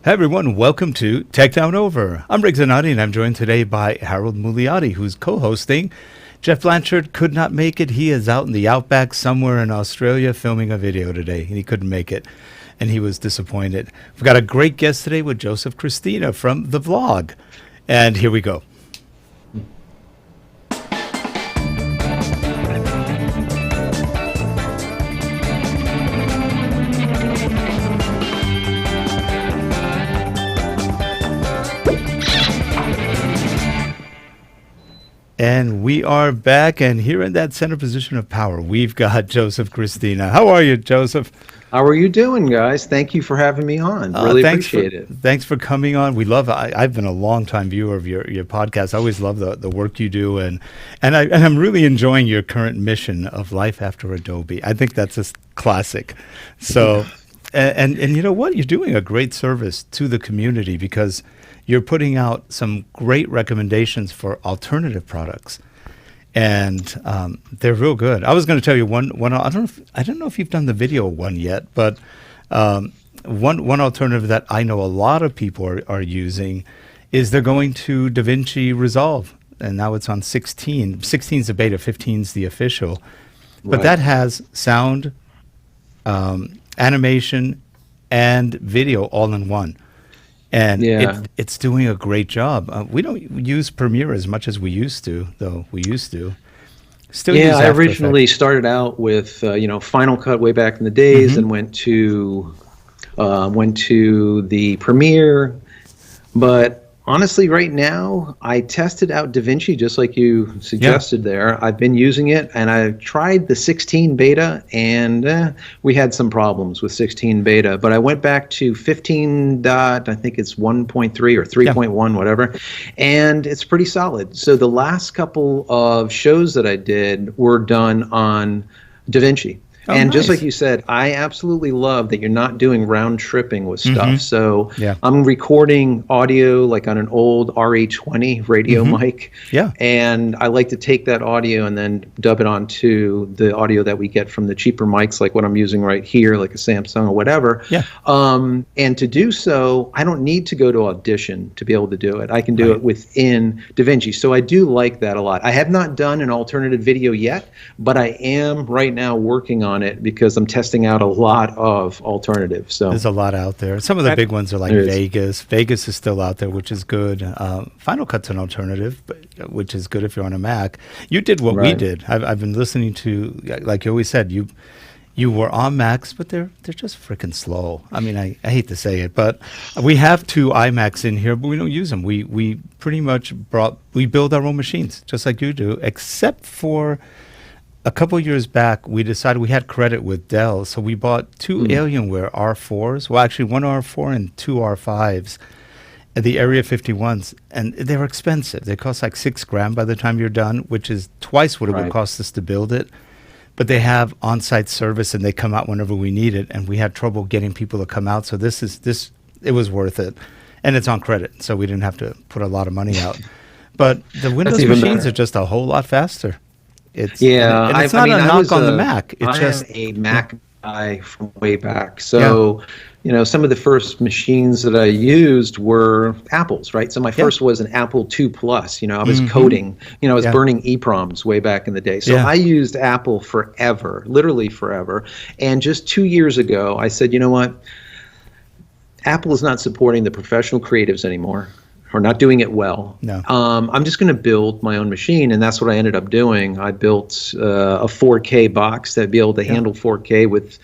Hey everyone, welcome to Tech Down Over. I'm Riggs Zanati, and I'm joined today by Harold Muliati, who's co-hosting. Jeff Blanchard could not make it. He is out in the outback somewhere in Australia filming a video today, and he couldn't make it, and he was disappointed. We've got a great guest today with JCristina from the vlog, and here we go. And we are back, and here in that center position of power, we've got JCristina. How are you, Joseph? How are you doing, guys? Thank you for having me on. Really appreciate it. Thanks for coming on. We love. I've been a long-time viewer of your podcast. I always love the work you do, and I'm really enjoying your current mission of Life After Adobe. I think that's a classic. So, and you know what? You're doing a great service to the community because you're putting out some great recommendations for alternative products, and they're real good. I was going to tell you one. I don't know if you've done the video one yet, but one alternative that I know a lot of people are using is they're going to Davinci Resolve, and now it's on 16. 16 is the beta, 15 is the official, but that has sound, animation, and video all in one. And it's doing a great job. We don't use Premiere as much as we used to, though. We used to. Still use I originally started out with Final Cut way back in the days, and went to the Premiere. But honestly, right now, I tested out Davinci just like you suggested there. I've been using it, and I tried the 16 beta, and we had some problems with 16 beta. But I went back to 15 I think it's 1.3 or 3.1, whatever, and it's pretty solid. So the last couple of shows that I did were done on Davinci. And just like you said, I absolutely love that you're not doing round tripping with stuff. So I'm recording audio like on an old RE20 radio mic. And I like to take that audio and then dub it onto the audio that we get from the cheaper mics, like what I'm using right here, like a Samsung or whatever. And to do so, I don't need to go to Audition to be able to do it. I can do it within Davinci. So I do like that a lot. I have not done an alternative video yet, but I am right now working on it because I'm testing out a lot of alternatives. So there's a lot out there. Some of the big ones are like Vegas. Vegas is still out there, which is good. Final Cut's an alternative, which is good if you're on a Mac. You did what we did. I've been listening to, like you always said, you were on Macs, but they're just freaking slow. I mean, I hate to say it, but we have two iMacs in here, but we don't use them. We pretty much build our own machines, just like you do, except for a couple of years back, we decided we had credit with Dell, so we bought two Alienware R4s. Well, actually, one R4 and two R5s, the Area 51s, and they were expensive. They cost like $6,000 by the time you're done, which is twice what it would cost us to build it. But they have on-site service, and they come out whenever we need it. And we had trouble getting people to come out, so it was worth it, and it's on credit, so we didn't have to put a lot of money out. But the Windows machines are just a whole lot faster. It's not a knock on the Mac. It's just a Mac guy from way back. So, some of the first machines that I used were Apples, right? So my first was an Apple II Plus. I was coding. I was burning EEPROMs way back in the day. So I used Apple forever, literally forever. And just 2 years ago, I said, you know what? Apple is not supporting the professional creatives anymore, or not doing it well. I'm just going to build my own machine, and that's what I ended up doing. I built a 4K box that'd be able to handle 4K with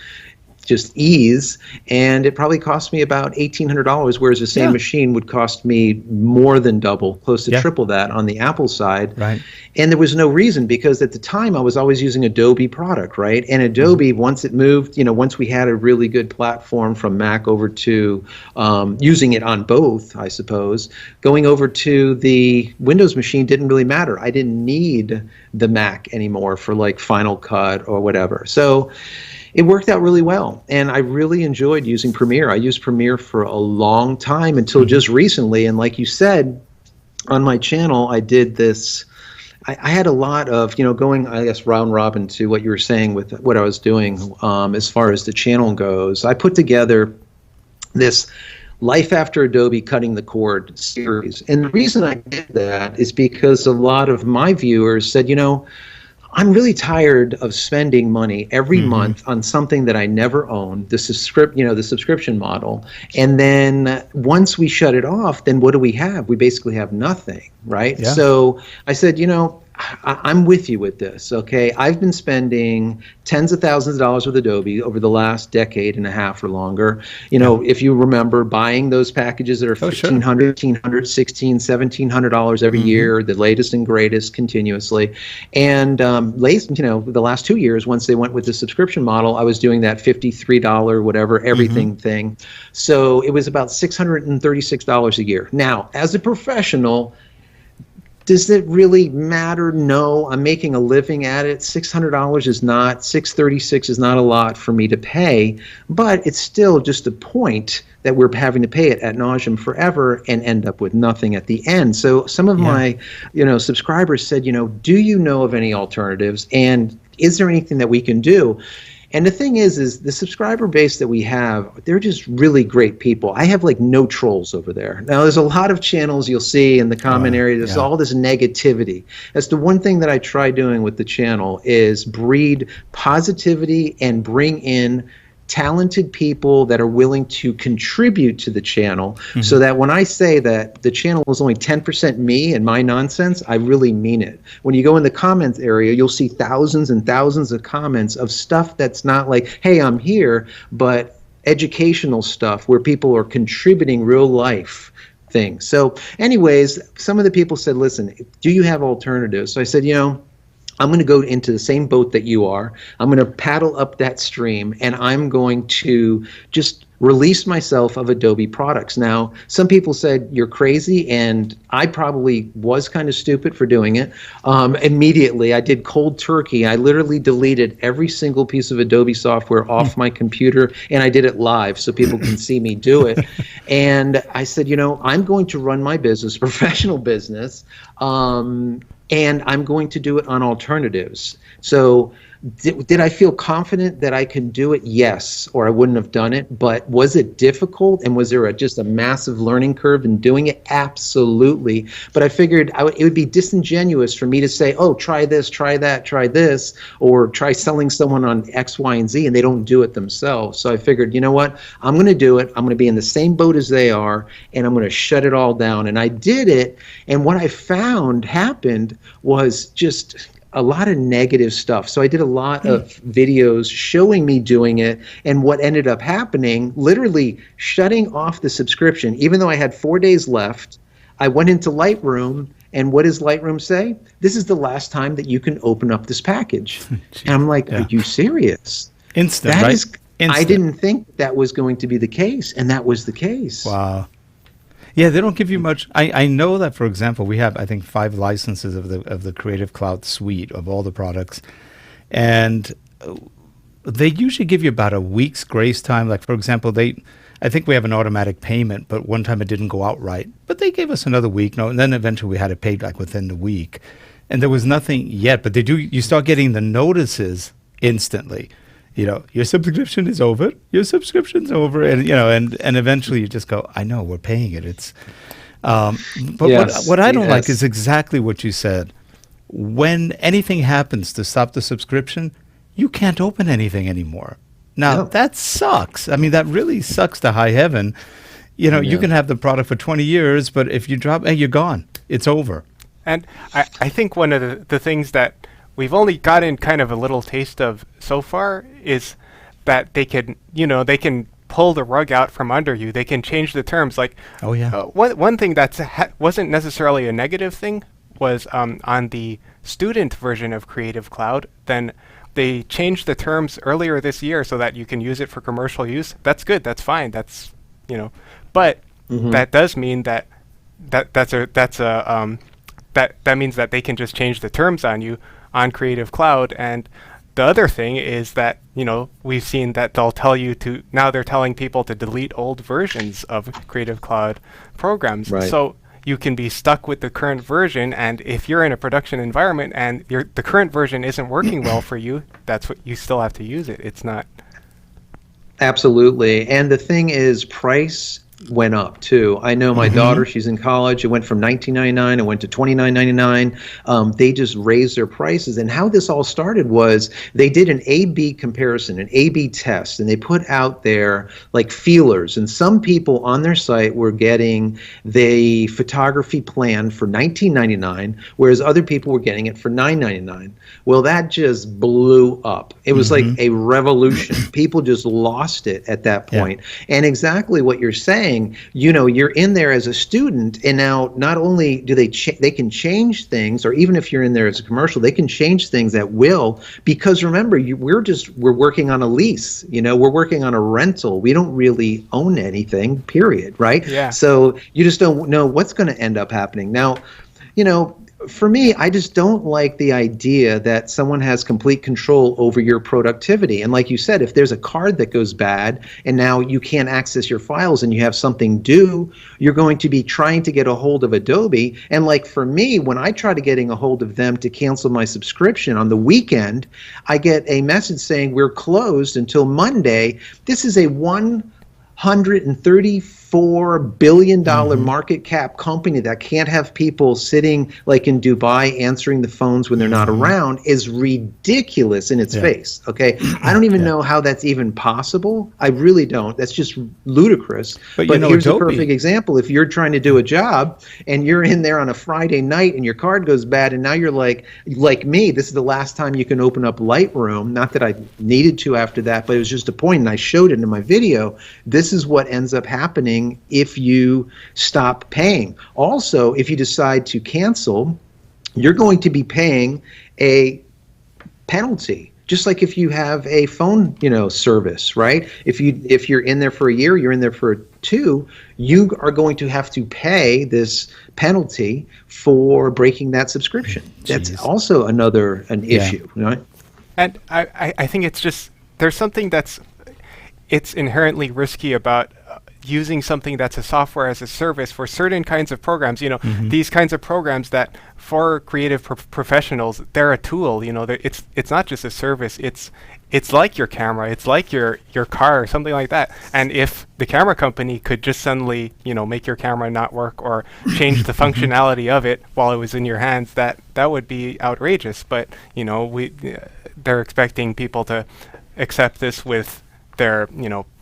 just ease, and it probably cost me about $1,800, whereas the same machine would cost me more than double, close to triple that on the Apple side. And there was no reason, because at the time I was always using Adobe product, right? And Adobe, once it moved, once we had a really good platform from Mac over to using it on both, I suppose, going over to the Windows machine didn't really matter. I didn't need the Mac anymore for like Final Cut or whatever. So it worked out really well, and I really enjoyed using Premiere. I used Premiere for a long time until just recently, and like you said, on my channel, I did this. I had a lot of, going, I guess, round robin to what you were saying with what I was doing as far as the channel goes. I put together this Life After Adobe Cutting the Cord series. And the reason I did that is because a lot of my viewers said, I'm really tired of spending money every month on something that I never own, the subscription model. And then once we shut it off, then what do we have? We basically have nothing, right? Yeah. So I said, I'm with you with this, okay? I've been spending tens of thousands of dollars with Adobe over the last decade and a half or longer. If you remember buying those packages that are $1,500, $1,600, $1,700, $1,700 every year, the latest and greatest continuously. And the last 2 years, once they went with the subscription model, I was doing that $53 whatever everything thing. So it was about $636 a year. Now, as a professional, does it really matter? No, I'm making a living at it. $600 is not, $636 is not a lot for me to pay, but it's still just a point that we're having to pay it ad nauseum forever and end up with nothing at the end. So some of my, subscribers said, do you know of any alternatives, and is there anything that we can do? And the thing is the subscriber base that we have, they're just really great people. I have like no trolls over there. Now, there's a lot of channels you'll see in the comment area. There's all this negativity. That's the one thing that I try doing with the channel is breed positivity and bring in talented people that are willing to contribute to the channel, so that when I say that the channel is only 10% me and my nonsense, I really mean it. When you go in the comments area, you'll see thousands and thousands of comments of stuff that's not like, hey, I'm here, but educational stuff where people are contributing real life things. So anyways, some of the people said, listen, do you have alternatives? So I said, I'm going to go into the same boat that you are. I'm going to paddle up that stream, and I'm going to just release myself of Adobe products. Now, some people said you're crazy, and I probably was kind of stupid for doing it. Immediately, I did cold turkey. I literally deleted every single piece of Adobe software off my computer, and I did it live so people can see me do it. And I said, I'm going to run my business, professional business, and I'm going to do it on alternatives. So did I feel confident that I can do it? Yes, or I wouldn't have done it. But was it difficult, and was there just a massive learning curve in doing it? Absolutely. But I figured it would be disingenuous for me to say, oh, try this, try that, try this, or try selling someone on X, Y, and Z, and they don't do it themselves. So I figured, you know what? I'm going to do it. I'm going to be in the same boat as they are, and I'm going to shut it all down. And I did it, and what I found happened was just a lot of negative stuff. So I did a lot of videos showing me doing it, and what ended up happening, literally shutting off the subscription. Even though I had 4 days left, I went into Lightroom, and what does Lightroom say? This is the last time that you can open up this package. And I'm like, are you serious? Instant, that right? Is, I didn't think that was going to be the case, and that was the case. Wow. Yeah, they don't give you much. I know that, for example, we have, I think, 5 licenses of the Creative Cloud suite of all the products. And they usually give you about a week's grace time. Like, for example, I think we have an automatic payment, but one time it didn't go out right. But they gave us another week. And then eventually we had it paid like within the week. And there was nothing yet, but you start getting the notices instantly. Your subscription is over. Your subscription's over, and and eventually you just go, I know we're paying it. It's, but yes, what I don't like is exactly what you said. When anything happens to stop the subscription, you can't open anything anymore. Now that sucks. I mean, that really sucks to high heaven. You can have the product for 20 years, but if you drop, you're gone. It's over. And I think one of the things that we've only gotten kind of a little taste of so far is that they can pull the rug out from under you. They can change the terms. Like, one thing that wasn't necessarily a negative thing was on the student version of Creative Cloud. Then they changed the terms earlier this year so that you can use it for commercial use. That's good. That's fine. That's but that does mean that means that they can just change the terms on you on Creative Cloud. And the other thing is that, we've seen that now they're telling people to delete old versions of Creative Cloud programs. Right. So you can be stuck with the current version, and if you're in a production environment and the current version isn't working well for you, that's what you still have to use it. It's not. Absolutely. And the thing is, price went up too. I know my daughter, she's in college. It went from $19.99, it went to $29.99. They just raised their prices. And how this all started was they did an A/B comparison, an A/B test, and they put out there like feelers. And some people on their site were getting the photography plan for $19.99, whereas other people were getting it for $9.99. Well, that just blew up. It was like a revolution. People just lost it at that point. And exactly what you're saying, you're in there as a student, and now not only do they can change things, or even if you're in there as a commercial, they can change things at will, because remember, we're working on a lease, we're working on a rental. We don't really own anything, period, right? Yeah. So you just don't know what's going to end up happening. Now, for me, I just don't like the idea that someone has complete control over your productivity. And like you said, if there's a card that goes bad and now you can't access your files and you have something due, you're going to be trying to get a hold of Adobe. And like for me, when I try to getting a hold of them to cancel my subscription on the weekend, I get a message saying we're closed until Monday. This is a $134 billion market cap company that can't have people sitting like in Dubai answering the phones when they're not around is ridiculous in its face. Okay. I don't even know how that's even possible. I really don't. That's just ludicrous. But here's Adobe, a perfect example. If you're trying to do a job and you're in there on a Friday night and your card goes bad, and now you're like me, this is the last time you can open up Lightroom. Not that I needed to after that, but it was just a point, and I showed it in my video. This is what ends up happening if you stop paying. Also, if you decide to cancel, you're going to be paying a penalty, just like if you have a phone, service, right? If you're in there for a year, you're in there for 2, you are going to have to pay this penalty for breaking that subscription. That's also an issue, right? And I think there's something it's inherently risky about using something that's a software as a service for certain kinds of programs. These kinds of programs that for creative professionals, they're a tool. It's not just a service. It's like your camera. It's like your car or something like that. And if the camera company could just suddenly make your camera not work or change the functionality of it while it was in your hands, that would be outrageous. But they're expecting people to accept this with their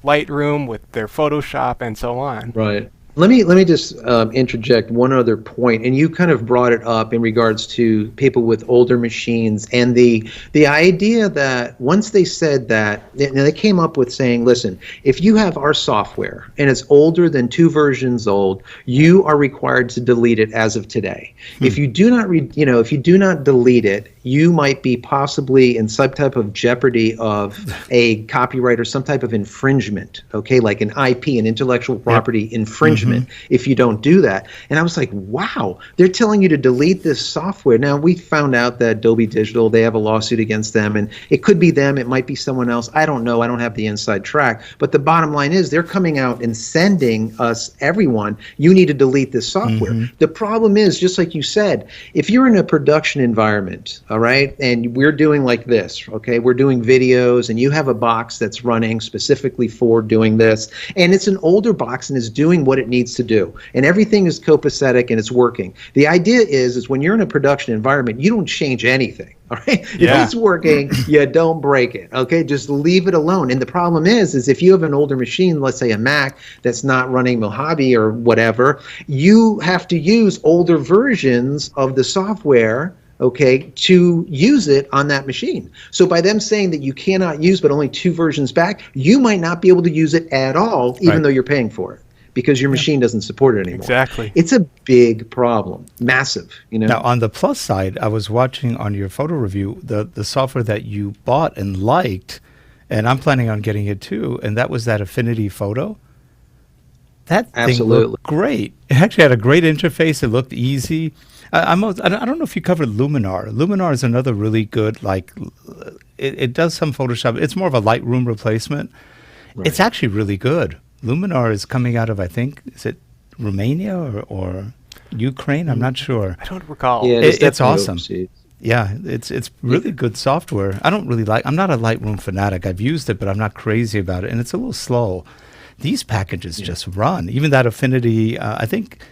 Lightroom, with their Photoshop, and so on. Right. Let me just interject one other point, and you kind of brought it up in regards to people with older machines, and the idea that once they said that, they came up with saying, listen, if you have our software and it's older than 2 versions old, you are required to delete it as of today. If you do not if you do not delete it, you might be possibly in some type of jeopardy of a copyright or some type of infringement, okay, like an IP, an intellectual property infringement, if you don't do that. And I was like, wow, they're telling you to delete this software. Now, we found out that Adobe Digital, they have a lawsuit against them, and it could be them, it might be someone else. I don't know. I don't have the inside track. But the bottom line is they're coming out and sending us, everyone, you need to delete this software. The problem is, just like you said, if you're in a production environment, all right, and we're doing like this, okay, we're doing videos, and you have a box that's running specifically for doing this, and it's an older box and is doing what it needs to do, and everything is copacetic and it's working. The idea is when you're in a production environment, you don't change anything. All right. If it's working, you don't break it. Okay. Just leave it alone. And the problem is if you have an older machine, let's say a Mac that's not running Mojave or whatever, you have to use older versions of the software, okay, to use it on that machine. So by them saying that you cannot use but only 2 versions back, you might not be able to use it at all, even though you're paying for it, because your machine doesn't support it anymore. Exactly. It's a big problem, massive. Now, on the plus side, I was watching on your photo review the software that you bought and liked, and I'm planning on getting it too, and that was that Affinity Photo. That thing looked great. It actually had a great interface. It looked easy. I don't know if you covered Luminar. Luminar is another really good, it does some Photoshop. It's more of a Lightroom replacement. Right. It's actually really good. Luminar is coming out of, I think, is it Romania or Ukraine? I'm not sure. I don't recall. Yeah, it's awesome. Yeah, it's really good software. I'm not a Lightroom fanatic. I've used it, but I'm not crazy about it, and it's a little slow. these packages just run. Even that Affinity, I think,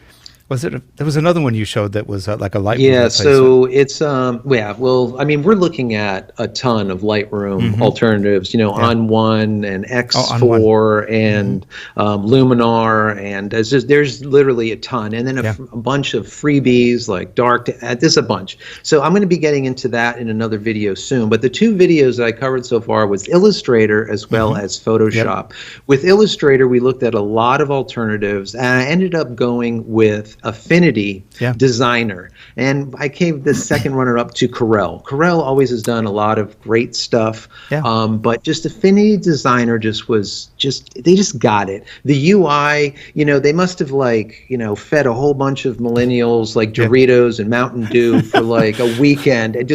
there was another one you showed that was like a Lightroom replacement. So it's well, I mean, we're looking at a ton of Lightroom alternatives, On One and X4 and Luminar, and there's literally a ton, and then a bunch of freebies like Dark. There's a bunch. So I'm going to be getting into that in another video soon. But the two videos that I covered so far was Illustrator as well as Photoshop. With Illustrator, we looked at a lot of alternatives, and I ended up going with Affinity Designer, and I gave the second runner-up to Corel. Corel always has done a lot of great stuff, but just Affinity Designer they just got it. The UI, they must have fed a whole bunch of millennials like Doritos and Mountain Dew for like a weekend, and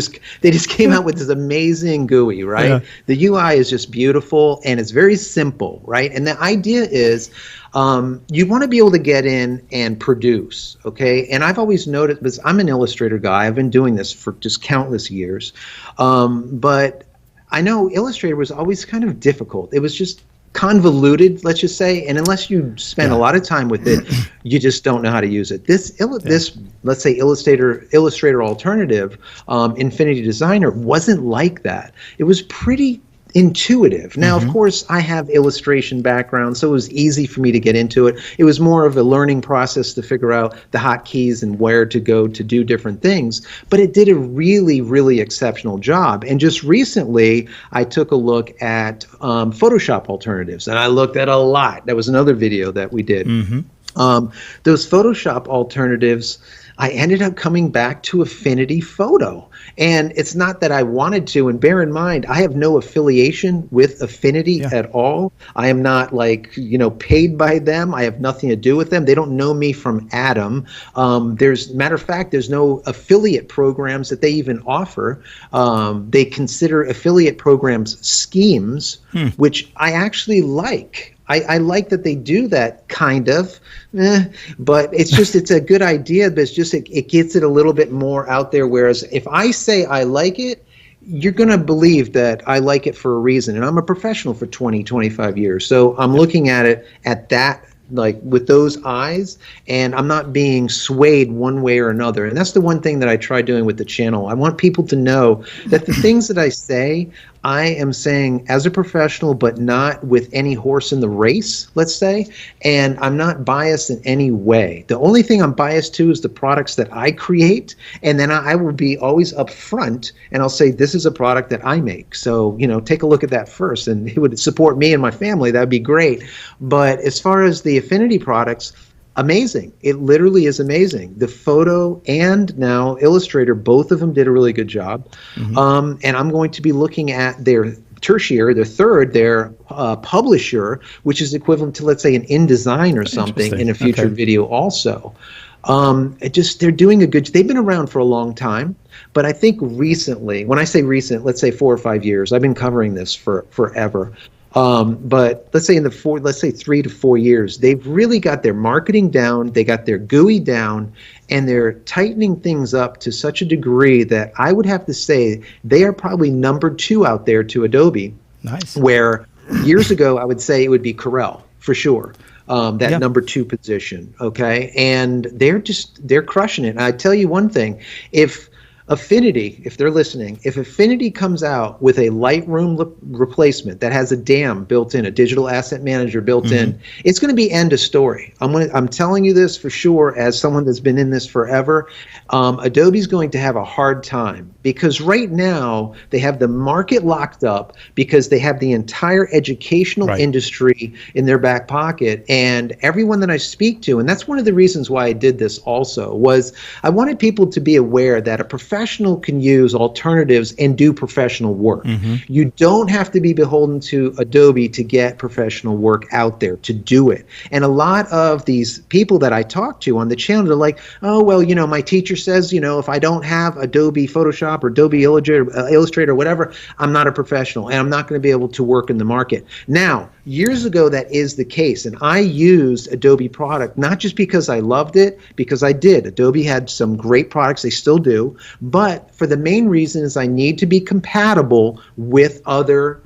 they just came out with this amazing GUI, right? The UI is just beautiful, and it's very simple, right? And the idea is you want to be able to get in and produce, okay? And I've always noticed, because I'm an Illustrator guy, I've been doing this for just countless years, but I know Illustrator was always kind of difficult. It was just convoluted, let's just say, and unless you spend a lot of time with it, you just don't know how to use it. This let's say Illustrator alternative, Infinity Designer, wasn't like that. It was pretty intuitive. Now, of course, I have illustration background, so it was easy for me to get into it. It was more of a learning process to figure out the hotkeys and where to go to do different things, but it did a really, really exceptional job. And just recently, I took a look at Photoshop alternatives, and I looked at a lot. That was another video that we did. Those Photoshop alternatives, I ended up coming back to Affinity Photo. And it's not that I wanted to, and bear in mind, I have no affiliation with Affinity at all. I am not paid by them. I have nothing to do with them. They don't know me from Adam. Matter of fact, there's no affiliate programs that they even offer. They consider affiliate programs schemes, which I actually like. I like that they do that, kind of, but it's a good idea, but it gets it a little bit more out there, whereas if I say I like it, you're going to believe that I like it for a reason, and I'm a professional for 20, 25 years, so I'm looking at it at that, with those eyes, and I'm not being swayed one way or another. And that's the one thing that I try doing with the channel. I want people to know that the things that I say, I am saying as a professional, but not with any horse in the race, let's say, and I'm not biased in any way. The only thing I'm biased to is the products that I create, and then I will be always upfront, and I'll say, this is a product that I make. So, take a look at that first, and it would support me and my family. That'd be great. But as far as the Affinity products, amazing. It literally is amazing. The Photo and now Illustrator, both of them did a really good job. And I'm going to be looking at their tertiary, their publisher, which is equivalent to, let's say, an InDesign or something in a future video also. They're doing they've been around for a long time, but I think recently, when I say recent, let's say 4 or 5 years, I've been covering this for forever. But let's say 3 to 4 years, they've really got their marketing down, they got their GUI down, and they're tightening things up to such a degree that I would have to say they are probably number 2 out there to Adobe. Nice. Where years ago, I would say it would be Corel for sure. That number 2 position. Okay. And they're crushing it. And I tell you one thing, if Affinity, if they're listening, if Affinity comes out with a Lightroom replacement that has a DAM built in, a digital asset manager built in, it's going to be end of story. I'm telling you this for sure as someone that's been in this forever. Adobe's going to have a hard time because right now they have the market locked up because they have the entire educational industry in their back pocket, and everyone that I speak to, and that's one of the reasons why I did this also, was I wanted people to be aware that a professional can use alternatives and do professional work. You don't have to be beholden to Adobe to get professional work out there, to do it. And a lot of these people that I talk to on the channel, they're like, oh, well, my teacher says, if I don't have Adobe Photoshop or Adobe Illustrator or whatever, I'm not a professional and I'm not going to be able to work in the market. Now, years ago, that is the case. And I used Adobe product, not just because I loved it, because I did. Adobe had some great products, they still do. But for the main reason is I need to be compatible with other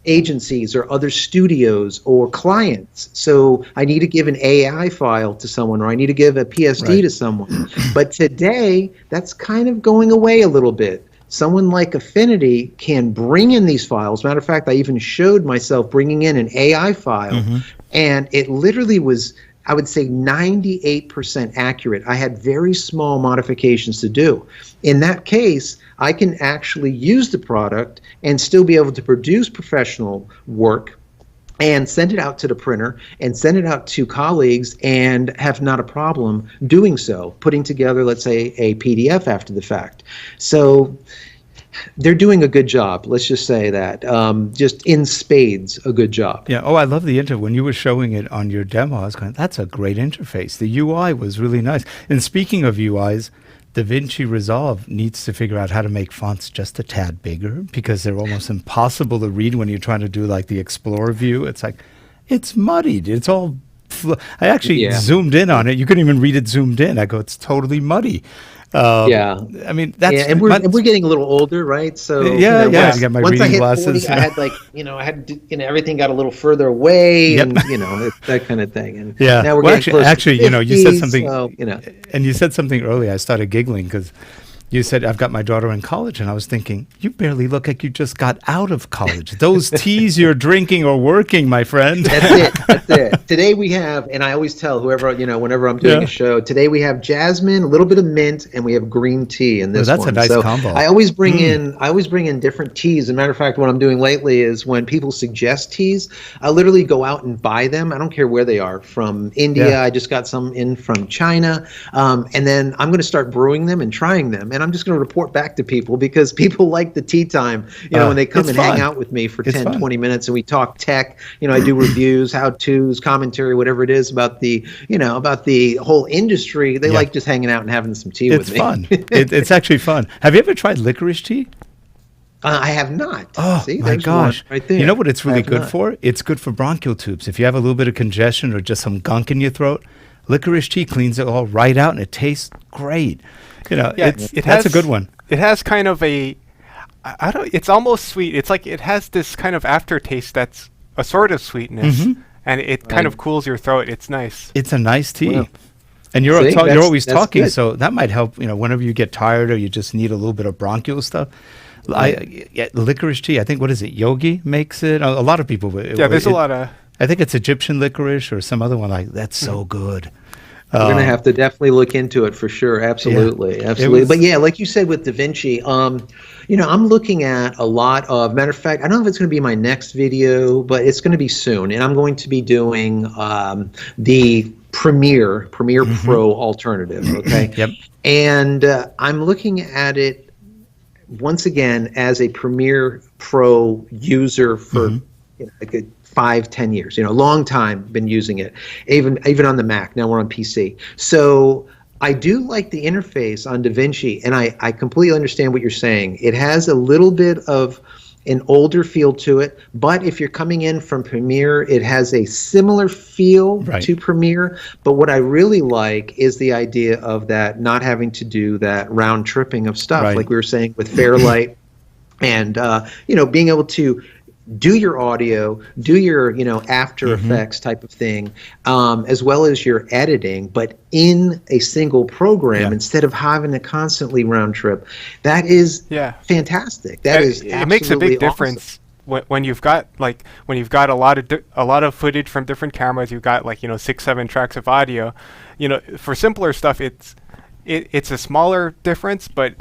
agencies or other studios or clients. So I need to give an AI file to someone, or I need to give a PSD to someone. But today, that's kind of going away a little bit. Someone like Affinity can bring in these files. Matter of fact, I even showed myself bringing in an AI file, and it literally was, I would say, 98% accurate. I had very small modifications to do. In that case, I can actually use the product and still be able to produce professional work and send it out to the printer and send it out to colleagues and have not a problem doing so, putting together, let's say, a PDF after the fact. So they're doing a good job. Let's just say that. Just in spades, a good job. Yeah. Oh, I love the interface. When you were showing it on your demo, I was going, that's a great interface. The UI was really nice. And speaking of UIs, Davinci Resolve needs to figure out how to make fonts just a tad bigger, because they're almost impossible to read when you're trying to do like the Explorer view. It's like, it's muddied. It's all, I actually zoomed in on it. You couldn't even read it zoomed in. I go, it's totally muddy. I mean, that's and we're getting a little older, right? So I got my once reading I hit glasses. 40, I had everything got a little further away, and that kind of thing. And now we're getting close to 50, you said something, so, and you said something earlier. I started giggling because you said, I've got my daughter in college, and I was thinking, you barely look like you just got out of college. Those teas you're drinking are working, my friend. That's it. Today we have, and I always tell whoever, whenever I'm doing a show, today we have jasmine, a little bit of mint, and we have green tea in this one. That's a nice combo. I always bring in different teas. As a matter of fact, what I'm doing lately is when people suggest teas, I literally go out and buy them. I don't care where they are. From India, I just got some in from China, and then I'm going to start brewing them and trying them. And I'm just going to report back to people, because people like the tea time, when they come and hang out with me for 10, 20 minutes and we talk tech, I do reviews, how-tos, commentary, whatever it is about the, about the whole industry. They like just hanging out and having some tea with me. It's fun. It's actually fun. Have you ever tried licorice tea? I have not. Oh, see, my gosh. Right there. You know what it's really good for? It's good for bronchial tubes. If you have a little bit of congestion or just some gunk in your throat, licorice tea cleans it all right out, and it tastes great. That's a good one. It has kind of it's almost sweet. It's like it has this kind of aftertaste that's a sort of sweetness, and it kind of cools your throat. It's nice. It's a nice tea. Well, and you're always talking, good. So that might help, whenever you get tired or you just need a little bit of bronchial stuff. Licorice tea, I think, what is it? Yogi makes it. A lot of people. There's a lot of. I think it's Egyptian licorice or some other one that's so good. We're going to have to definitely look into it for sure. Absolutely. But like you said with Davinci, I'm looking at a lot of, matter of fact, I don't know if it's going to be my next video, but it's going to be soon. And I'm going to be doing the Premiere Pro alternative. Okay. Yep. And I'm looking at it once again as a Premiere Pro user for like a 5-10 years, long time been using it, even on the Mac. Now we're on PC. So I do like the interface on Davinci, and I completely understand what you're saying. It has a little bit of an older feel to it, but if you're coming in from Premiere, it has a similar feel to Premiere. But what I really like is the idea of that not having to do that round tripping of stuff, like we were saying with Fairlight, and being able to do your audio, do your After Effects type of thing, as well as your editing, but in a single program instead of having to constantly round trip. That is fantastic. That is absolutely it makes a big awesome. difference when you've got a lot of footage from different cameras. You've got 6-7 tracks of audio. For simpler stuff, it's a smaller difference, but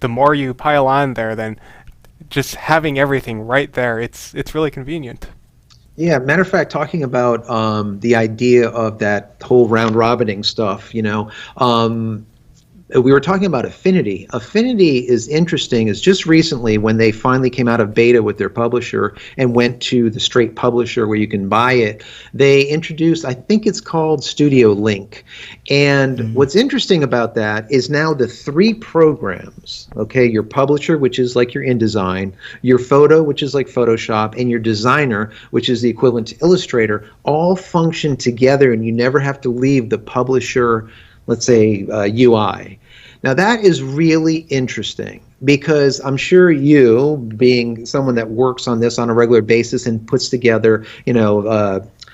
the more you pile on there, then just having everything right there, it's really convenient. Yeah, matter of fact, talking about the idea of that whole round robining stuff, we were talking about Affinity. Affinity is interesting. Is just recently when they finally came out of beta with their publisher and went to the straight publisher where you can buy it, they introduced, I think it's called Studio Link. And what's interesting about that is now the 3 programs, okay, your publisher, which is like your InDesign, your photo, which is like Photoshop, and your designer, which is the equivalent to Illustrator, all function together, and you never have to leave the publisher, let's say, UI. Now that is really interesting, because I'm sure you, being someone that works on this on a regular basis and puts together,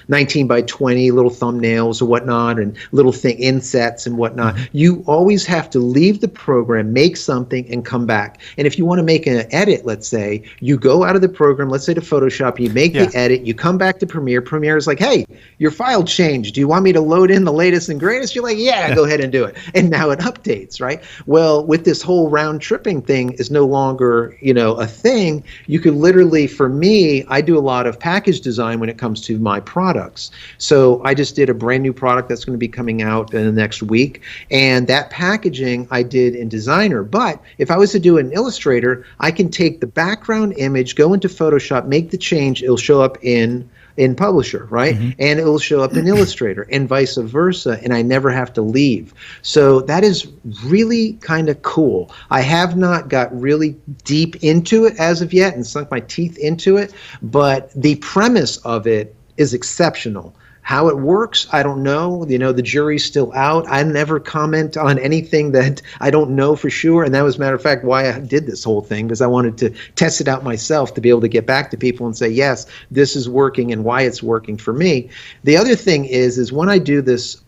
19 by 20 little thumbnails or whatnot, and little insets and whatnot, you always have to leave the program, make something, and come back. And if you want to make an edit, let's say, you go out of the program, let's say to Photoshop, you make the edit, you come back to Premiere. Premiere is like, hey, your file changed. Do you want me to load in the latest and greatest? You're like, yeah, go ahead and do it. And now it updates, right? Well, with this whole round tripping thing is no longer, a thing. You could literally, for me, I do a lot of package design when it comes to my products. So I just did a brand new product that's going to be coming out in the next week, and that packaging I did in Designer. But if I was to do an Illustrator, I can take the background image, go into Photoshop, make the change, it'll show up in Publisher, right? And it will show up in Illustrator, and vice versa, and I never have to leave. So that is really kind of cool. I have not got really deep into it as of yet and sunk my teeth into it, but the premise of it is exceptional. How it works, I don't know. The jury's still out. I never comment on anything that I don't know for sure. And that was, matter of fact, why I did this whole thing, because I wanted to test it out myself, to be able to get back to people and say, yes, this is working and why it's working for me. The other thing is when I do this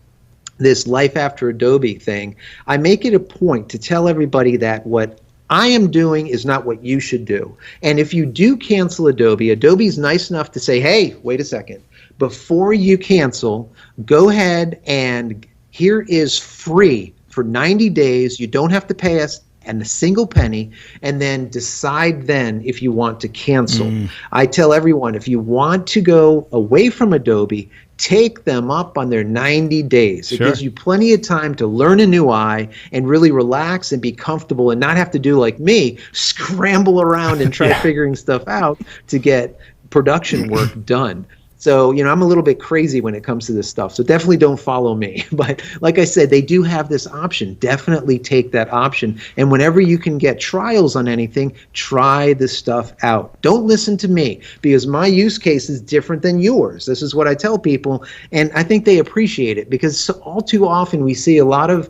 Life After Adobe thing, I make it a point to tell everybody that what I am doing is not what you should do. And if you do cancel Adobe, Adobe's nice enough to say, hey, wait a second. Before you cancel, go ahead and here is free for 90 days. You don't have to pay us and a single penny, and then decide then if you want to cancel. I tell everyone, if you want to go away from Adobe, take them up on their 90 days. It gives you plenty of time to learn a new eye and really relax and be comfortable and not have to do like me, scramble around and try figuring stuff out to get production work done. So, I'm a little bit crazy when it comes to this stuff. So definitely don't follow me. But like I said, they do have this option. Definitely take that option. And whenever you can get trials on anything, try this stuff out. Don't listen to me, because my use case is different than yours. This is what I tell people. And I think they appreciate it, because all too often we see a lot of,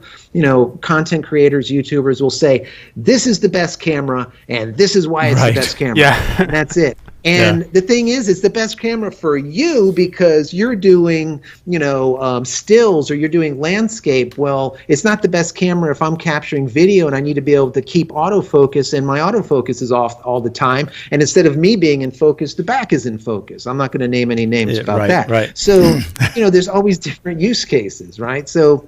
content creators, YouTubers will say, this is the best camera and this is why it's the best camera. And that's it. And the thing is, it's the best camera for you because you're doing, stills, or you're doing landscape. Well, it's not the best camera if I'm capturing video and I need to be able to keep autofocus, and my autofocus is off all the time. And instead of me being in focus, the back is in focus. I'm not going to name any names about that. Right. So, there's always different use cases, right? So,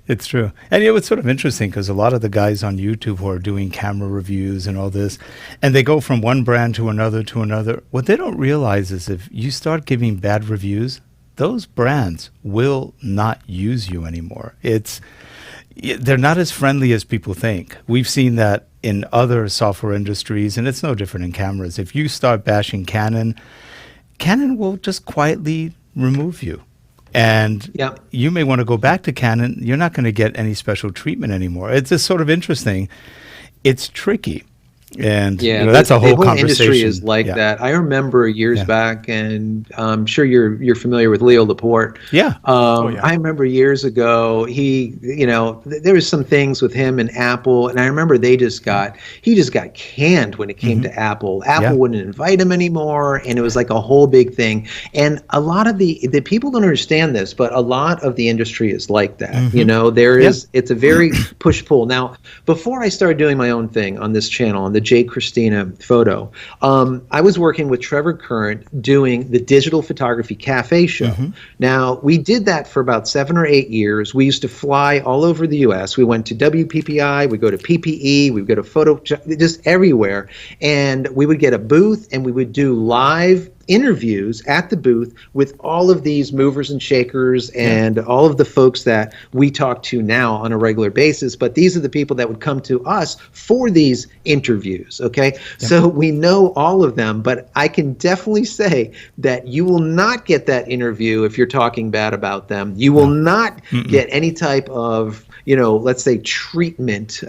it's true. And it's sort of interesting, because a lot of the guys on YouTube who are doing camera reviews and all this, and they go from one brand to another, what they don't realize is if you start giving bad reviews, those brands will not use you anymore. They're not as friendly as people think. We've seen that in other software industries, and it's no different in cameras. If you start bashing Canon will just quietly remove you. And you may want to go back to Canon. You're not going to get any special treatment anymore. It's just sort of interesting. It's tricky. And that's a whole conversation. The industry is like that. I remember years back, and I'm sure you're familiar with Leo Laporte. I remember years ago, there was some things with him and Apple, and I remember he just got canned when it came to Apple. Apple wouldn't invite him anymore, and it was like a whole big thing. And a lot of the people don't understand this, but a lot of the industry is like that. It's a very push-pull. Now, before I started doing my own thing on this channel, on the JCristina photo, I was working with Trevor Current doing the Digital Photography Cafe show. Now, we did that for about 7 or 8 years. We used to fly all over the U.S. We went to WPPI, we go to PPE, we go to photo, just everywhere. And we would get a booth, and we would do live interviews at the booth with all of these movers and shakers and all of the folks that we talk to now on a regular basis. But these are the people that would come to us for these interviews, okay? So we know all of them, but I can definitely say that you will not get that interview if you're talking bad about them. You will not get any type of, let's say treatment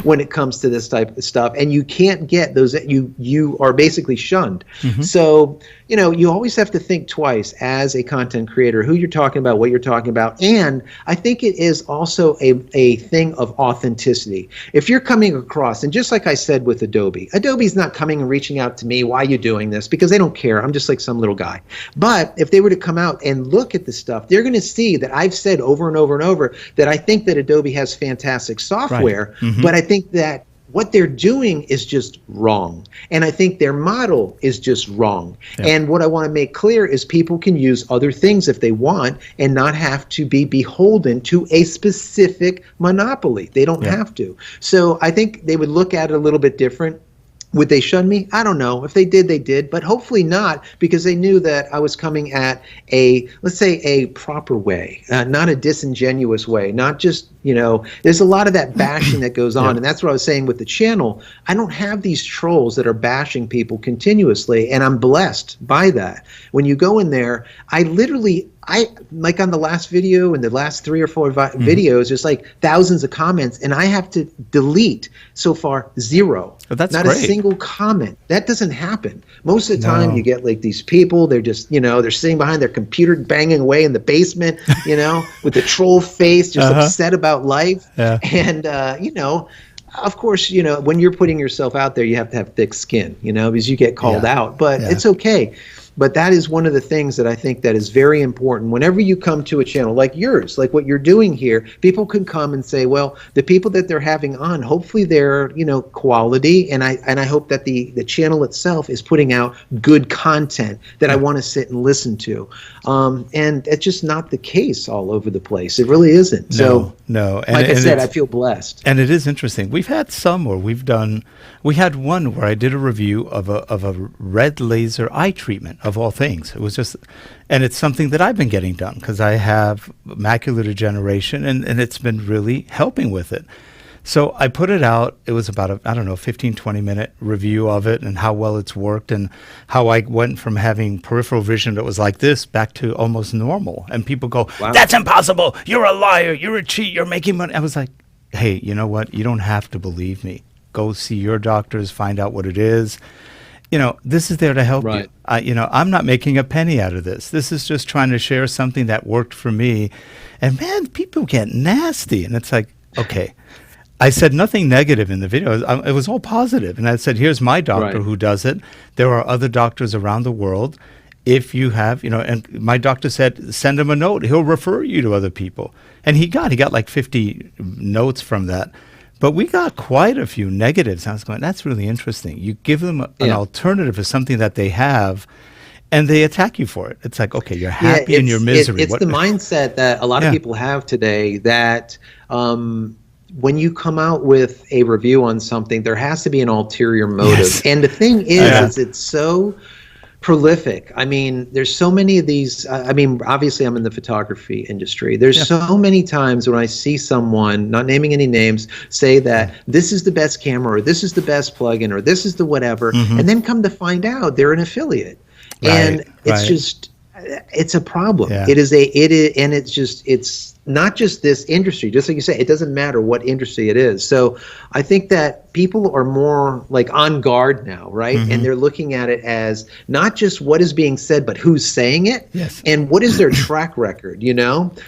when it comes to this type of stuff. And you can't get those, you are basically shunned. So So, you always have to think twice as a content creator, who you're talking about, what you're talking about. And I think it is also a thing of authenticity. If you're coming across, and just like I said with Adobe's not coming and reaching out to me, why are you doing this? Because they don't care. I'm just like some little guy. But if they were to come out and look at the stuff, they're going to see that I've said over and over and over that I think that Adobe has fantastic software, but I think that what they're doing is just wrong. And I think their model is just wrong. Yeah. And what I want to make clear is people can use other things if they want and not have to be beholden to a specific monopoly. They don't have to. So I think they would look at it a little bit different. Would they shun me? I don't know. If they did, they did. But hopefully not, because they knew that I was coming at let's say a proper way, not a disingenuous way, not just, there's a lot of that bashing that goes on. And that's what I was saying with the channel. I don't have these trolls that are bashing people continuously, and I'm blessed by that. When you go in there, I like on the last video and the last 3 or 4 videos, there's like thousands of comments, and I have to delete so far 0. But that's not great. A single comment. That doesn't happen. Most of the time you get like these people, they're just, they're sitting behind their computer banging away in the basement, with the troll face, just upset about life. Yeah. And, of course, when you're putting yourself out there, you have to have thick skin, because you get called out. But it's okay. But that is one of the things that I think that is very important. Whenever you come to a channel like yours, like what you're doing here, people can come and say, well, the people that they're having on, hopefully they're, quality. And I hope that the channel itself is putting out good content that I want to sit and listen to. And it's just not the case all over the place. It really isn't. No. And, like I said, I feel blessed. And it is interesting. We've had some where we had one where I did a review of a red laser eye treatment, of all things. It was just, and it's something that I've been getting done because I have macular degeneration, and it's been really helping with it. So I put it out. It was about 15, 20-minute review of it and how well it's worked and how I went from having peripheral vision that was like this back to almost normal. And people go, wow, that's impossible. You're a liar. You're a cheat. You're making money. I was like, hey, you know what? You don't have to believe me. Go see your doctors, find out what it is. This is there to help you. I'm not making a penny out of this. This is just trying to share something that worked for me. And man, people get nasty. And it's like, okay, I said nothing negative in the video. It was all positive. And I said, here's my doctor who does it. There are other doctors around the world. If you have, and my doctor said, send him a note. He'll refer you to other people. And he got like 50 notes from that. But we got quite a few negatives. I was going, that's really interesting. You give them an alternative to something that they have, and they attack you for it. It's like, okay, you're happy in your misery. It's the mindset that a lot of people have today that when you come out with a review on something, there has to be an ulterior motive. Yes. And the thing is it's so prolific. I mean, there's so many of these. Obviously, I'm in the photography industry. There's so many times when I see someone, not naming any names, say that this is the best camera, or this is the best plugin, or this is the whatever, and then come to find out they're an affiliate, and it's just, it's a problem. Yeah. It's not just this industry. Just like you say, it doesn't matter what industry it is. So I think that people are more like on guard now, right? And they're looking at it as not just what is being said, but who's saying it, and what is their track record,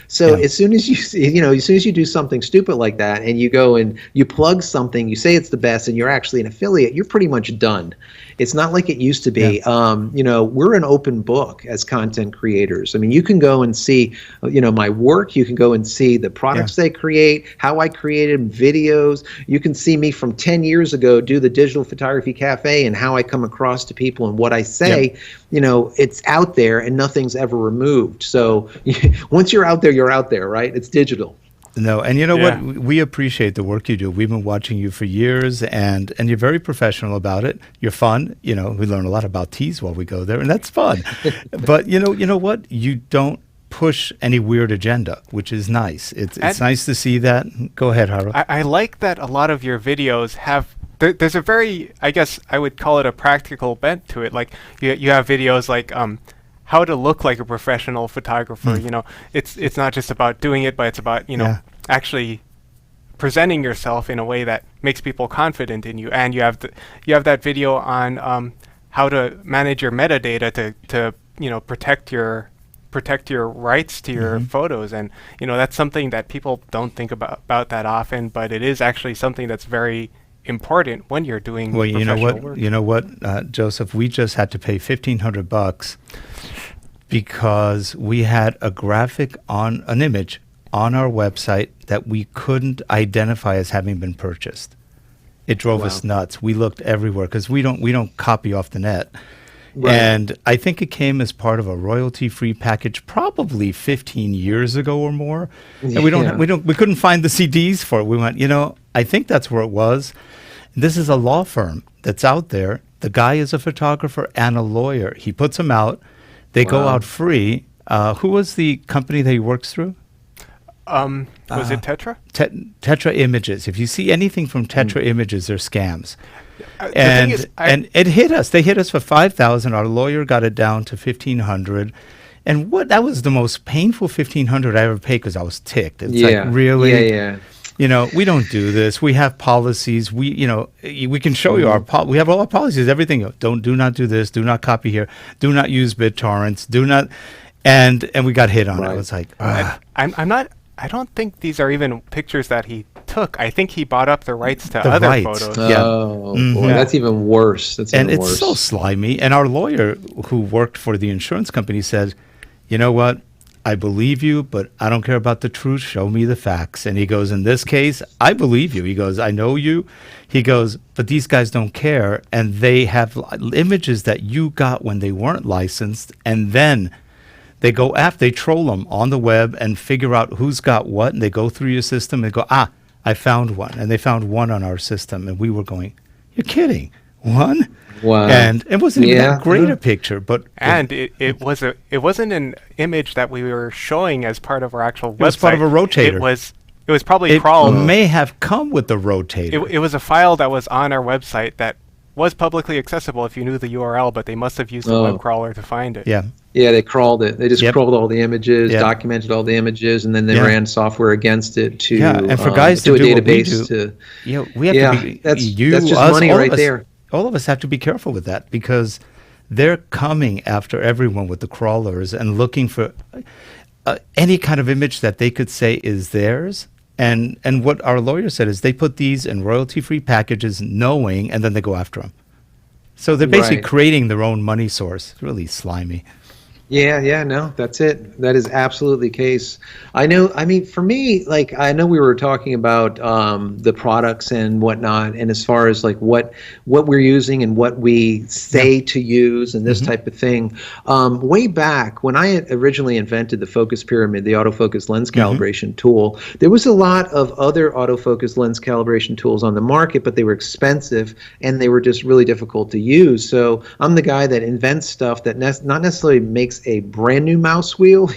So as soon as you see, as soon as you do something stupid like that, and you go and you plug something, you say it's the best, and you're actually an affiliate, you're pretty much done. It's not like it used to be. We're an open book as content creators. I mean, you can go and see, my work. You can go and see the products they create, how I created videos. You can see me from 10 years ago do the Digital Photography Cafe and how I come across to people and what I say. It's out there and nothing's ever removed. So once you're out there, right? It's digital. No, and you know what? We appreciate the work you do. We've been watching you for years, and you're very professional about it. You're fun. We learn a lot about teas while we go there, and that's fun. But you know what? You don't push any weird agenda, which is nice. It's nice to see that. Go ahead, Harold. I like that a lot of your videos have. There's a very, I guess I would call it a practical bent to it. Like you have videos like how to look like a professional photographer. It's not just about doing it, but it's about actually presenting yourself in a way that makes people confident in you. And you have that video on how to manage your metadata to protect your rights to your photos. And that's something that people don't think about that often, but it is actually something that's very important when you're doing professional work. You know what, Joseph, we just had to pay $1,500 because we had a graphic on an image on our website that we couldn't identify as having been purchased. It drove us nuts. We looked everywhere because we don't copy off the net. Right. And I think it came as part of a royalty-free package, probably 15 years ago or more. And we couldn't find the CDs for it. We went, I think that's where it was. This is a law firm that's out there. The guy is a photographer and a lawyer. He puts them out. They go out free. Who was the company that he works through? Was it Tetra? Tetra Images. If you see anything from Tetra Images, they're scams. And it hit us. They hit us for $5,000. Our lawyer got it down to $1,500. And that was the most painful $1,500 I ever paid because I was ticked. It's like, really? Yeah. We don't do this. We have policies. We can show you we have all our policies, everything. Do not do this. Do not copy here. Do not use BitTorrents. Do not. And we got hit on it. I was like, I don't think these are even pictures that he took. I think he bought up the rights to other photos. Oh, boy, that's even worse. It's so slimy. And our lawyer, who worked for the insurance company, said, "You know what? I believe you, but I don't care about the truth. Show me the facts." And he goes, "In this case, I believe you." He goes, "I know you." He goes, "But these guys don't care, and they have images that you got when they weren't licensed, and then they go after, they troll them on the web and figure out who's got what, and they go through your system and go, I found one." And they found one on our system, and we were going, "You're kidding? One?" Wow. And it wasn't even that great a picture, but it wasn't an image that we were showing as part of our actual website. It was part of a rotator. It was probably crawled. It may have come with the rotator. It was a file that was on our website that was publicly accessible if you knew the URL, but they must have used a web crawler to find it. Yeah. Yeah, they crawled it. They just crawled all the images, documented all the images, and then they ran software against it to and for guys to a do database. We have to be. That's just money right there. All of us have to be careful with that because they're coming after everyone with the crawlers and looking for any kind of image that they could say is theirs. And what our lawyer said is they put these in royalty-free packages knowing, and then they go after them. So they're basically creating their own money source. It's really slimy. Yeah, no, that's it. That is absolutely the case. I mean, for me, I know we were talking about the products and whatnot, and as far as what we're using and what we say to use and this type of thing. Way back when I had originally invented the focus pyramid, the autofocus lens calibration tool, there was a lot of other autofocus lens calibration tools on the market, but they were expensive and they were just really difficult to use. So I'm the guy that invents stuff that not necessarily makes a brand new mouse wheel,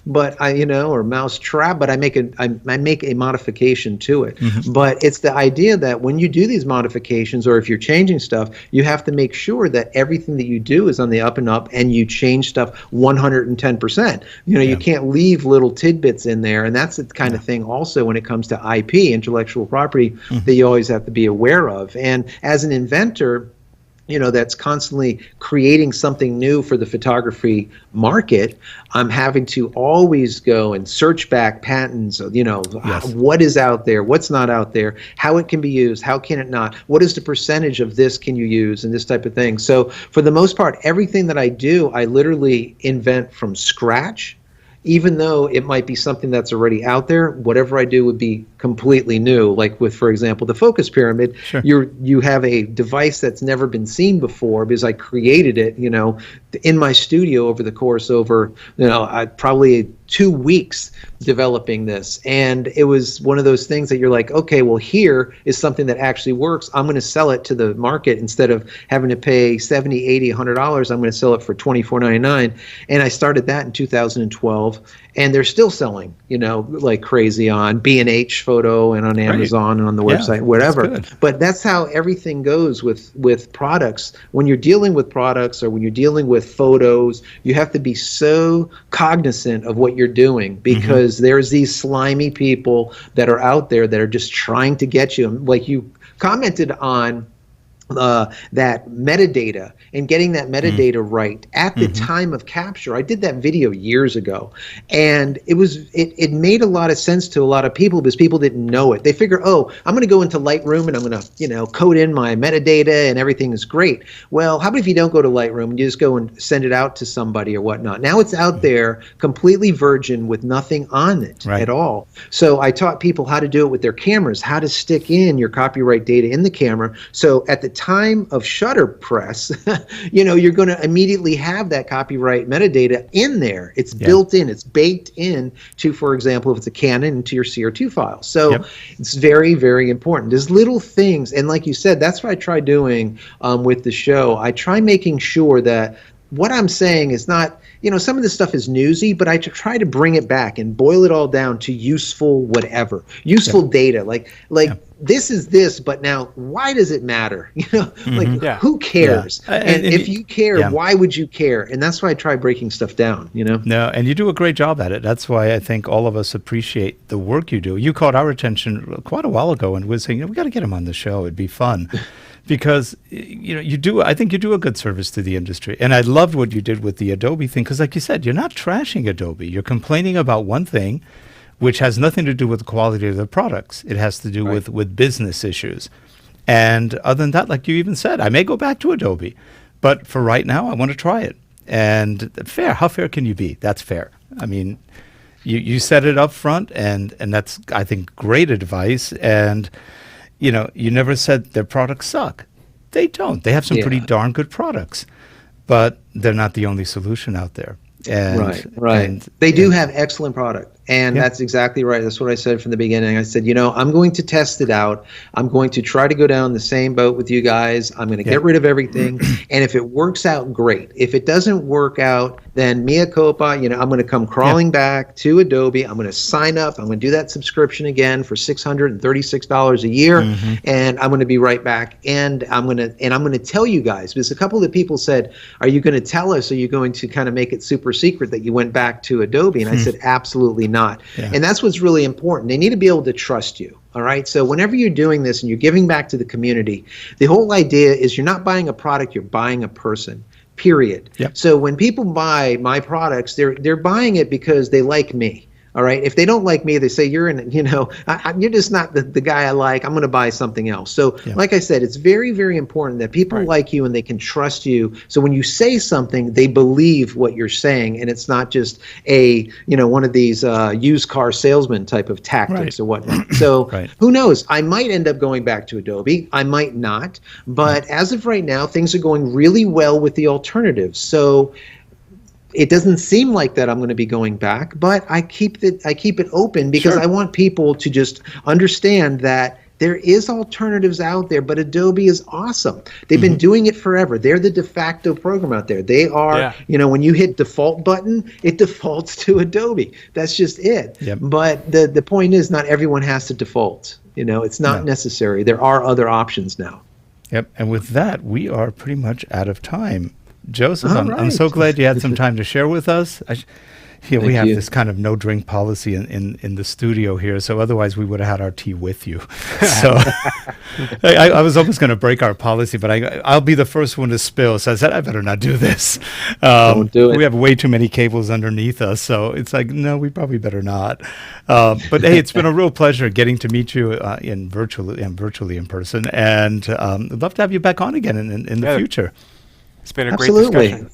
but or mouse trap, but I make a modification to it. But it's the idea that when you do these modifications, or if you're changing stuff, you have to make sure that everything that you do is on the up and up, and you change stuff 110%. You can't leave little tidbits in there, and that's the kind of thing also when it comes to IP, intellectual property, that you always have to be aware of. And as an inventor, that's constantly creating something new for the photography market, I'm having to always go and search back patents, what is out there, what's not out there, how it can be used, how can it not, what is the percentage of this can you use, and this type of thing. So for the most part, everything that I do, I literally invent from scratch. Even though it might be something that's already out there, whatever I do would be completely new. Like with, for example, the focus pyramid, you have a device that's never been seen before because I created it, in my studio over the course over, probably 2 weeks developing this. And it was one of those things that you're like, okay, well, here is something that actually works. I'm going to sell it to the market instead of having to pay $70, $80, $100. I'm going to sell it for $24.99. And I started that in 2012. And they're still selling, like crazy on B&H Photo and on Amazon and on the website, whatever. But that's how everything goes with products. When you're dealing with products or when you're dealing with photos, you have to be so cognizant of what you're doing because there's these slimy people that are out there that are just trying to get you. Like you commented on that metadata and getting that metadata right at the time of capture. I did that video years ago, and it made a lot of sense to a lot of people because people didn't know it. They figure, oh, I'm going to go into Lightroom and I'm going to, code in my metadata and everything is great. Well, how about if you don't go to Lightroom and you just go and send it out to somebody or whatnot? Now it's out there completely virgin with nothing on it at all. So I taught people how to do it with their cameras, how to stick in your copyright data in the camera. So at the time of shutter press, you're going to immediately have that copyright metadata in there. It's built in, it's baked in to, for example, if it's a Canon, into your CR2 file. So it's very, very important. There's little things, and like you said, that's what I try doing with the show. I try making sure that what I'm saying is not, some of this stuff is newsy, but I try to bring it back and boil it all down to useful whatever, useful data. Like this is this, but now why does it matter? Who cares? And if you care, why would you care? And that's why I try breaking stuff down, No, and you do a great job at it. That's why I think all of us appreciate the work you do. You caught our attention quite a while ago and was saying, we got to get him on the show. It'd be fun. Because I think you do a good service to the industry, and I loved what you did with the Adobe thing. Because, like you said, you're not trashing Adobe. You're complaining about one thing, which has nothing to do with the quality of the products. It has to do with business issues. And other than that, like you even said, I may go back to Adobe, but for right now, I want to try it. And fair, how fair can you be? That's fair. I mean, you set it up front, and that's, I think, great advice. And you never said their products suck. They don't. They have some pretty darn good products, but they're not the only solution out there. And, right. And they do have excellent product. And that's exactly right. That's what I said from the beginning. I said, I'm going to test it out. I'm going to try to go down the same boat with you guys. I'm going to get rid of everything. And if it works out, great. If it doesn't work out, then mea culpa, I'm going to come crawling back to Adobe. I'm going to sign up. I'm going to do that subscription again for $636 a year. And I'm going to be right back. And I'm going to tell you guys, because a couple of people said, are you going to tell us? Are you going to kind of make it super secret that you went back to Adobe? And I said, absolutely not. And that's what's really important. They need to be able to trust you. All right. So whenever you're doing this and you're giving back to the community, the whole idea is you're not buying a product, you're buying a person. Period. So when people buy my products, they're buying it because they like me. All right. If they don't like me, they say you're you're just not the guy I like. I'm going to buy something else. So like I said, it's very, very important that people like you and they can trust you. So when you say something, they believe what you're saying, and it's not just one of these used car salesman type of tactics or whatnot. So who knows? I might end up going back to Adobe. I might not. But as of right now, things are going really well with the alternatives. So it doesn't seem like that I'm going to be going back, but I keep it open because I want people to just understand that there is alternatives out there, but Adobe is awesome. They've been doing it forever. They're the de facto program out there. They are, when you hit default button, it defaults to Adobe. That's just it. But the point is not everyone has to default. It's not necessary. There are other options now. And with that, we are pretty much out of time. Joseph, I'm so glad you had some time to share with us. We have this kind of no drink policy in the studio here, so otherwise we would have had our tea with you. So I was almost going to break our policy, but I'll be the first one to spill. So I said, I better not do this. Don't do it. We have way too many cables underneath us, so it's like, no, we probably better not. But hey, it's been a real pleasure getting to meet you virtually in person, and I'd love to have you back on again in the future. It's been a great discussion.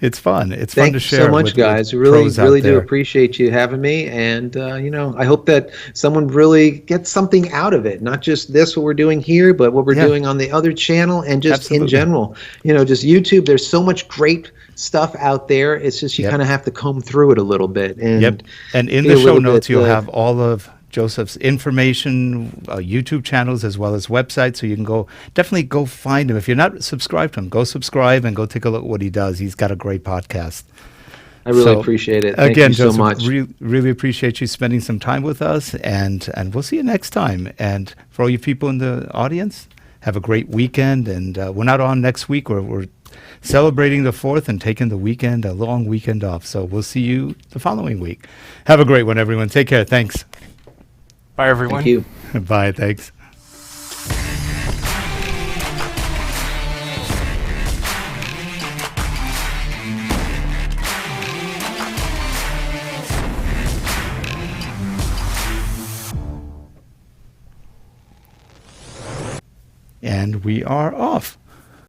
It's fun. It's fun to share. Thanks so much, guys. We really do appreciate you having me. And, I hope that someone really gets something out of it. Not just what we're doing here, but what we're doing on the other channel and just in general. Just YouTube. There's so much great stuff out there. It's just you kind of have to comb through it a little bit. And And in the show notes, you'll have all of Joseph's information, YouTube channels, as well as websites, so you can definitely go find him. If you're not subscribed to him, go subscribe and go take a look at what he does. He's got a great podcast. I really appreciate it. Thank you so much. Really appreciate you spending some time with us, and we'll see you next time. And for all you people in the audience, have a great weekend. And we're not on next week. We're celebrating the 4th and taking a long weekend off. So we'll see you the following week. Have a great one, everyone. Take care. Thanks. Bye, everyone. Thank you. Bye. Thanks. And we are off.